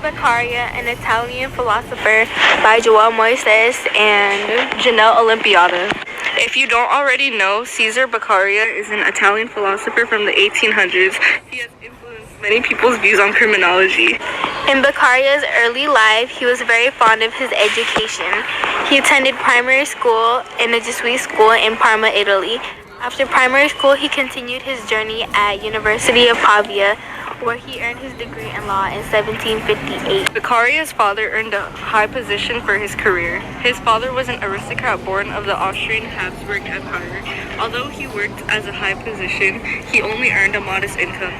Beccaria, an Italian philosopher by Joelle, Moises, and Janelle, Olimpiada. If you don't already know, Caesare Beccaria is an Italian philosopher from the 1800s. He has influenced many people's views on criminology. In Beccaria's early life, he was very fond of his education. He attended primary school in a Jesuit school in Parma, Italy. After primary school, he continued his journey at University of Pavia, where he earned his degree in law in 1758. Beccaria's father earned a high position for his career. His father was an aristocrat born of the Austrian Habsburg Empire. Although he worked as a high position, he only earned a modest income.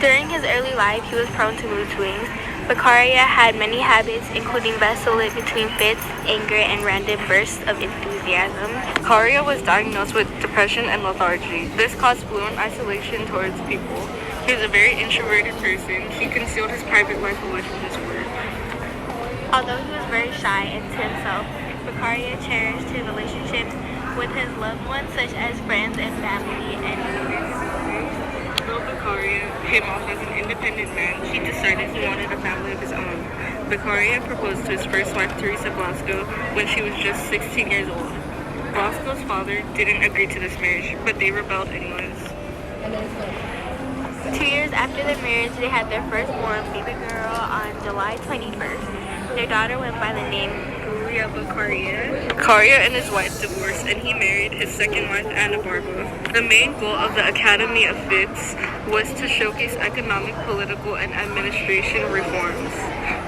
During his early life, he was prone to mood swings. Beccaria had many habits, including vacillate between fits, anger, and random bursts of enthusiasm. Beccaria was diagnosed with depression and lethargy. This caused fluent isolation towards people. He was a very introverted person. He concealed his private life away from his work. Although he was very shy and to himself, Beccaria cherished his relationships with his loved ones, such as friends and family and neighbors. Though Beccaria came off as an independent man, he decided he wanted a family of his own. Beccaria proposed to his first wife, Teresa Blasco, when she was just 16 years old. Blasco's father didn't agree to this marriage, but they rebelled anyways. 2 years after their marriage, they had their firstborn baby girl on July 21st. Their daughter went by the name Beccaria. Beccaria and his wife divorced, and he married his second wife, Anna Barba. The main goal of the Academy of Fits was to showcase economic, political, and administration reforms.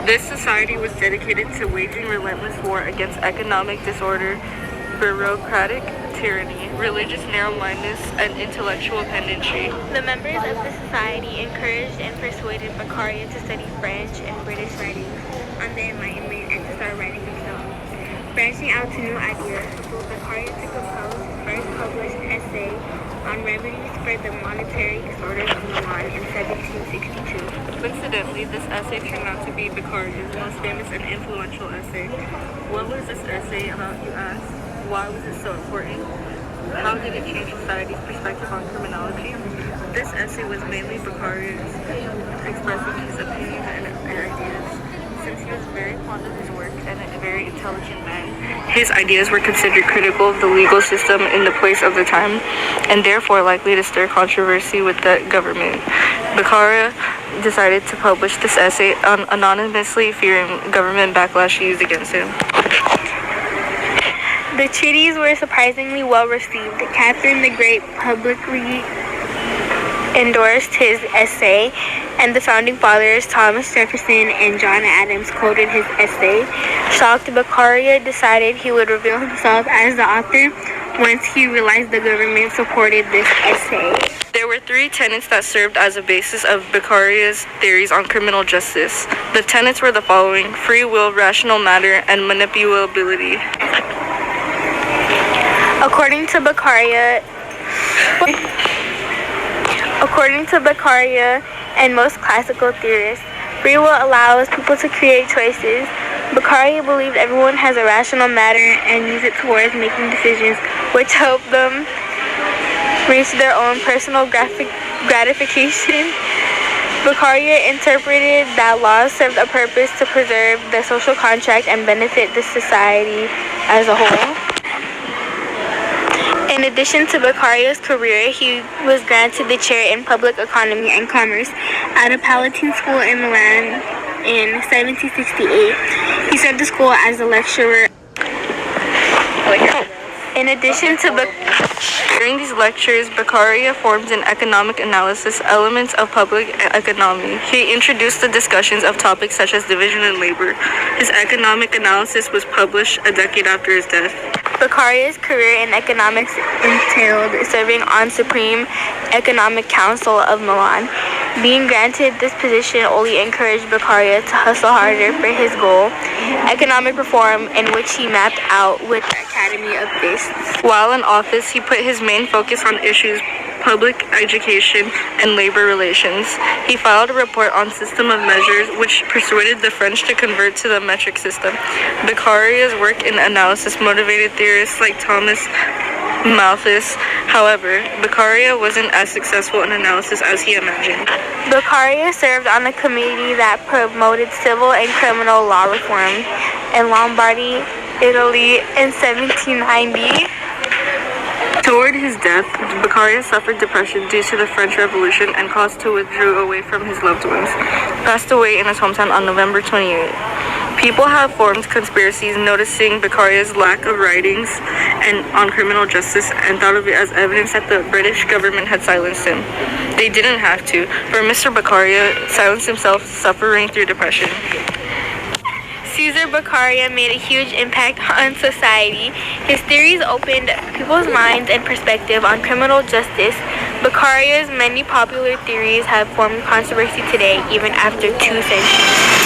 This society was dedicated to waging relentless war against economic disorder, bureaucratic tyranny, religious narrow-mindedness, and intellectual pedantry. The members of the society encouraged and persuaded Beccaria to study French and British writing on the Enlightenment and to start writing himself. Branching out to new ideas, Beccaria to compose his first published essay on remedies for the monetary disorders of Milan in 1762. Coincidentally, this essay turned out to be Beccaria's most famous and influential essay. What was this essay about, you ask? Why was it so important? How did it change society's perspective on criminology? This essay was mainly Beccaria's expressing his opinions and ideas. Since he was very fond of his work and a very intelligent man, his ideas were considered critical of the legal system in the place of the time, and therefore likely to stir controversy with the government. Beccaria decided to publish this essay anonymously, fearing government backlash used against him. The treaties were surprisingly well received. Catherine the Great publicly endorsed his essay, and the founding fathers Thomas Jefferson and John Adams quoted his essay. Shocked, Beccaria decided he would reveal himself as the author once he realized the government supported this essay. There were three tenets that served as a basis of Beccaria's theories on criminal justice. The tenets were the following: free will, rational matter, and manipulability. According to Beccaria and most classical theorists, free will allows people to create choices. Beccaria believed everyone has a rational matter and use it towards making decisions which help them reach their own personal gratification. Beccaria interpreted that laws served a purpose to preserve the social contract and benefit the society as a whole. In addition to Beccaria's career, he was granted the chair in public economy and commerce at a Palatine school in Milan in 1768. He served the school as a lecturer. In addition to during these lectures, Beccaria formed an economic analysis, elements of public economy. He introduced the discussions of topics such as division and labor. His economic analysis was published a decade after his death. Beccaria's career in economics entailed serving on Supreme Economic Council of Milan. Being granted this position only encouraged Beccaria to hustle harder for his goal, economic reform, in which he mapped out with the Academy of Fists. While in office, he put his main focus on issues public education and labor relations. He filed a report on system of measures which persuaded the French to convert to the metric system. Beccaria's work in analysis motivated theorists like Thomas Malthus. However, Beccaria wasn't as successful in analysis as he imagined. Beccaria served on a committee that promoted civil and criminal law reform in Lombardy, Italy in 1790. Toward his death, Beccaria suffered depression due to the French Revolution and caused to withdraw away from his loved ones. He passed away in his hometown on November 28th. People have formed conspiracies noticing Beccaria's lack of writings and on criminal justice and thought of it as evidence that the British government had silenced him. They didn't have to, for Mr. Beccaria silenced himself, suffering through depression. Caesar Beccaria made a huge impact on society. His theories opened people's minds and perspective on criminal justice. Beccaria's many popular theories have formed controversy today, even after 2 centuries.